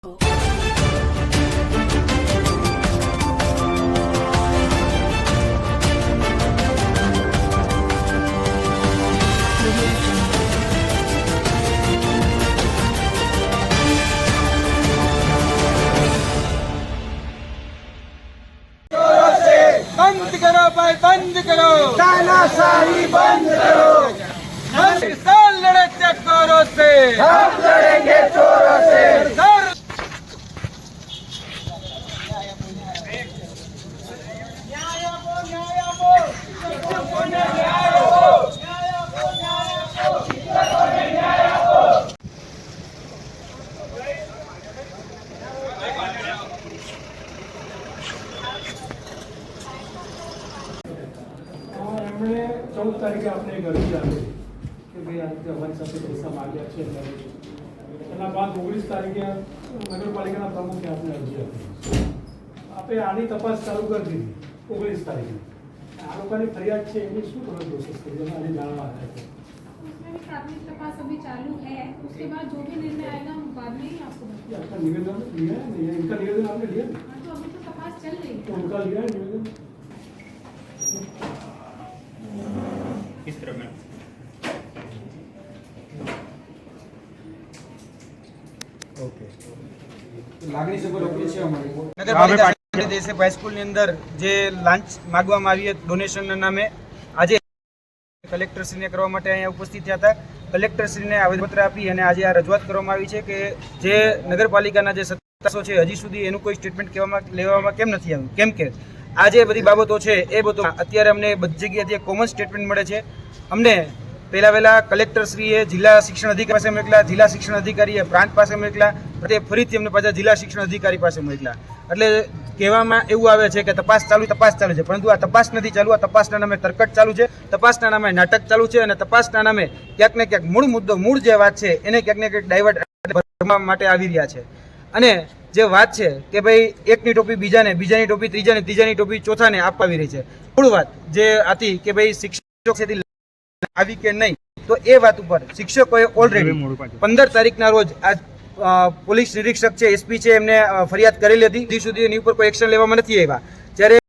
बंद करो भाई, बंद करो, तानाशाही बंद करो। किसान लड़े चकोरों से, हम लड़ेंगे चोरों से। सरकार એમણે 14 તારીખે આપણે એક અરજી આપી કે ભાઈ આ રીતે અમારી સાથે પૈસા માગ્યા છે એના બાદ 19 તારીખે નગરપાલિકાના પ્રમુખે આપણે અરજી આપી આપણે આની તપાસ ચાલુ કરી દીધી 19 તારીખે આ લોકોની ફરિયાદ છે એની શું તમે પ્રોસેસ કરી આને જાણવા આવ્યા છે उसमें भी प्राथमिक तपास अभी चालू है, उसके बाद जो भी निर्णय आएगा हम बाद में ही आपको बताएंगे। आपका निवेदन लिया है नहीं? इनका निवेदन आपने लिया है? हाँ, तो अभी तो तपास चल रही तो है। उनका लिया है निवेदन किस तरह में નગરપાલિકા દેશેપ હાઈસ્કૂલની અંદર જે લાંચ માગવામાં આવી ડોનેશનના નામે આજે કલેક્ટરશ્રીને કરવા માટે અહીંયા ઉપસ્થિત થયા હતા. કલેક્ટરશ્રીને આવેદનપત્ર આપી અને આજે આ રજૂઆત કરવામાં આવી છે કે જે નગરપાલિકાના જે સત્તાધીશો છે હજી સુધી એનું કોઈ સ્ટેટમેન્ટ લેવામાં કેમ નથી આવ્યું, કેમ કે આ જે બધી બાબતો છે એ બધો અત્યારે અમને બધી જગ્યાએથી એક કોમન સ્ટેટમેન્ટ મળે છે. અમને પહેલા કલેક્ટરશ્રીએ જિલ્લા શિક્ષણ અધિકારી પાસે મોકલા, જિલ્લા શિક્ષણ અધિકારીએ પ્રાંત પાસે મોકલા, તે ફરીથી અમને પાછા જિલ્લા શિક્ષણ અધિકારી પાસે મોકલા. એટલે કહેવામાં એવું આવે છે કે તપાસ ચાલુ છે, પરંતુ આ તપાસ નથી ચાલુ. આ તપાસના નામે તરકટ ચાલુ છે, તપાસના નામે નાટક ચાલુ છે અને તપાસના નામે ક્યાંક ને ક્યાંક મૂળ જે વાત છે એને ક્યાંક ને ક્યાંક ડાયવર્ટ કરવા માટે આવી રહ્યા છે. અને જે વાત છે કે ભાઈ એકની ટોપી બીજાને, બીજાની ટોપી ત્રીજાને, ત્રીજાની ટોપી ચોથાને આપવી રહી છે. મૂળ વાત જે હતી કે ભાઈ શિક્ષકો છે આવી કે નહીં, તો એ વાત ઉપર શિક્ષકોએ ઓલરેડી 15 તારીખના રોજ આ પોલીસ નિરીક્ષક છે, એસપી છે, એમને ફરિયાદ કરેલી હતી. હજી સુધી એની ઉપર કોઈ એક્શન લેવામાં નથી આવ્યા. જ્યારે